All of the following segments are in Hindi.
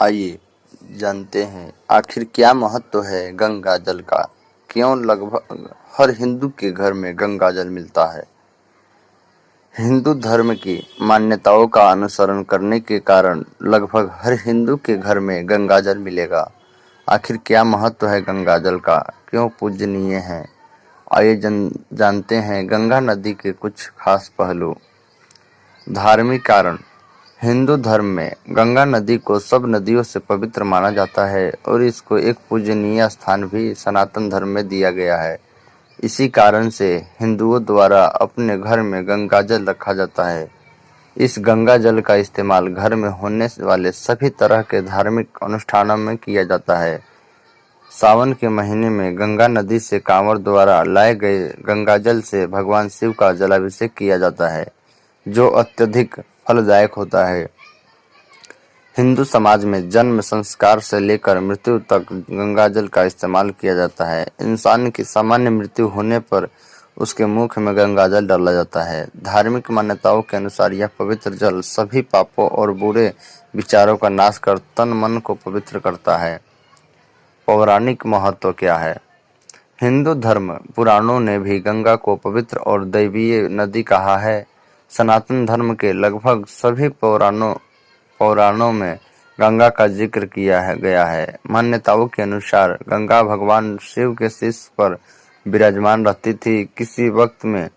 आइए जानते हैं आखिर क्या महत्व है गंगा जल का। क्यों लगभग हर हिंदू के घर में गंगा जल मिलता है। हिंदू धर्म की मान्यताओं का अनुसरण करने के कारण लगभग हर हिंदू के घर में गंगा जल मिलेगा। आखिर क्या महत्व है गंगा जल का, क्यों पूजनीय है। आइए जानते हैं गंगा नदी के कुछ खास पहलू। धार्मिक कारण। हिंदू धर्म में गंगा नदी को सब नदियों से पवित्र माना जाता है और इसको एक पूजनीय स्थान भी सनातन धर्म में दिया गया है। इसी कारण से हिंदुओं द्वारा अपने घर में गंगा जल रखा जाता है। इस गंगा जल का इस्तेमाल घर में होने वाले सभी तरह के धार्मिक अनुष्ठानों में किया जाता है। सावन के महीने में गंगा नदी से कांवड़ द्वारा लाए गए गंगा जल से भगवान शिव का जलाभिषेक किया जाता है, जो अत्यधिक फलदायक होता है। हिंदू समाज में जन्म संस्कार से लेकर मृत्यु तक गंगा जल का इस्तेमाल किया जाता है। इंसान की सामान्य मृत्यु होने पर उसके मुख में गंगा जल डाला जाता है। धार्मिक मान्यताओं के अनुसार यह पवित्र जल सभी पापों और बुरे विचारों का नाश कर तन मन को पवित्र करता है। पौराणिक महत्व क्या है। हिंदू धर्म पुराणों ने भी गंगा को पवित्र और दैवीय नदी कहा है। सनातन धर्म के लगभग सभी पुराणों में गंगा का जिक्र गया है। मान्यताओं के अनुसार गंगा भगवान शिव के शीश पर विराजमान रहती थी। किसी वक्त में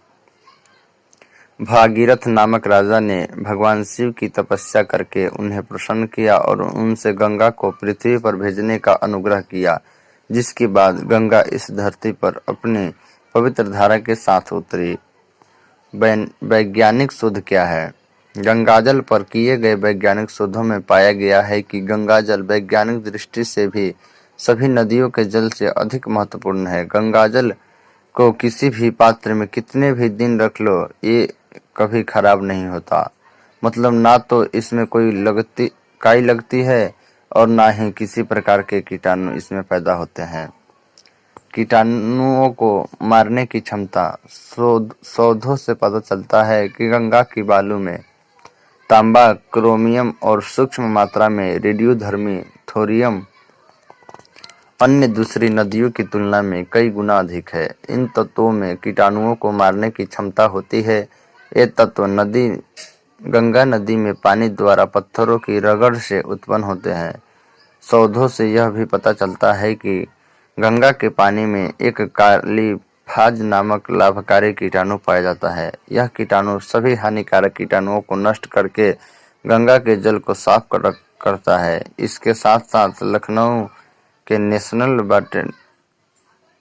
भागीरथ नामक राजा ने भगवान शिव की तपस्या करके उन्हें प्रसन्न किया और उनसे गंगा को पृथ्वी पर भेजने का अनुग्रह किया, जिसके बाद गंगा इस धरती पर अपनी पवित्र धारा के साथ उतरी। वैज्ञानिक शोध क्या है। गंगाजल पर किए गए वैज्ञानिक शोधों में पाया गया है कि गंगाजल वैज्ञानिक दृष्टि से भी सभी नदियों के जल से अधिक महत्वपूर्ण है। गंगाजल को किसी भी पात्र में कितने भी दिन रख लो, ये कभी खराब नहीं होता। मतलब ना तो इसमें कोई काई लगती है और ना ही किसी प्रकार के कीटाणु इसमें पैदा होते हैं। कीटाणुओं को मारने की क्षमता। शोधों से पता चलता है कि गंगा की बालू में तांबा, क्रोमियम और सूक्ष्म मात्रा में रेडियोधर्मी थोरियम अन्य दूसरी नदियों की तुलना में कई गुना अधिक है। इन तत्वों में कीटाणुओं को मारने की क्षमता होती है। ये तत्व गंगा नदी में पानी द्वारा पत्थरों की रगड़ से उत्पन्न होते हैं। शोधों से यह भी पता चलता है कि गंगा के पानी में एक कालीफाज नामक लाभकारी कीटाणु पाया जाता है। यह कीटाणु सभी हानिकारक कीटाणुओं को नष्ट करके गंगा के जल को साफ करता है। इसके साथ साथ लखनऊ के नेशनल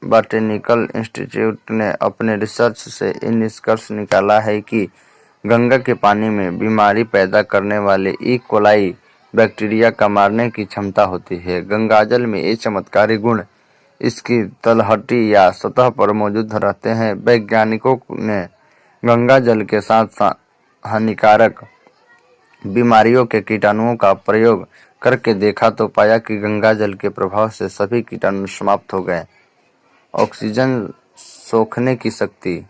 बॉटेनिकल इंस्टीट्यूट ने अपने रिसर्च से इन निष्कर्ष निकाला है कि गंगा के पानी में बीमारी पैदा करने वाले ई कोलाई बैक्टीरिया का मारने की क्षमता होती है। गंगाजल में ये चमत्कारी गुण इसकी तलहटी या सतह पर मौजूद रहते हैं। वैज्ञानिकों ने गंगा जल के साथ हानिकारक बीमारियों के कीटाणुओं का प्रयोग करके देखा तो पाया कि गंगा जल के प्रभाव से सभी कीटाणु समाप्त हो गए। ऑक्सीजन सोखने की शक्ति।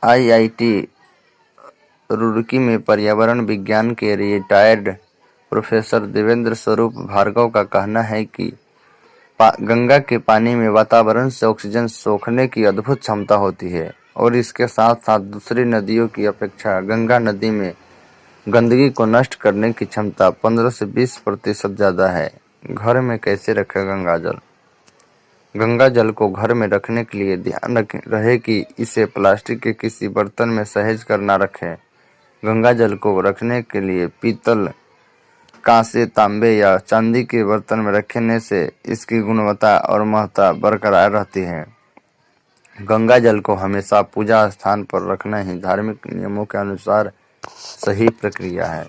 आईआईटी रुड़की में पर्यावरण विज्ञान के रिटायर्ड प्रोफेसर देवेंद्र स्वरूप भार्गव का कहना है कि गंगा के पानी में वातावरण से ऑक्सीजन सोखने की अद्भुत क्षमता होती है और इसके साथ साथ दूसरी नदियों की अपेक्षा गंगा नदी में गंदगी को नष्ट करने की क्षमता 15 से 20% ज़्यादा है। घर में कैसे रखें गंगा जल। गंगा जल को घर में रखने के लिए ध्यान रहे कि इसे प्लास्टिक के किसी बर्तन में सहेज कर ना रखें। गंगा जल को रखने के लिए पीतल, कांसे, तांबे या चांदी के बर्तन में रखने से इसकी गुणवत्ता और महत्ता बरकरार रहती है। गंगा जल को हमेशा पूजा स्थान पर रखना ही धार्मिक नियमों के अनुसार सही प्रक्रिया है।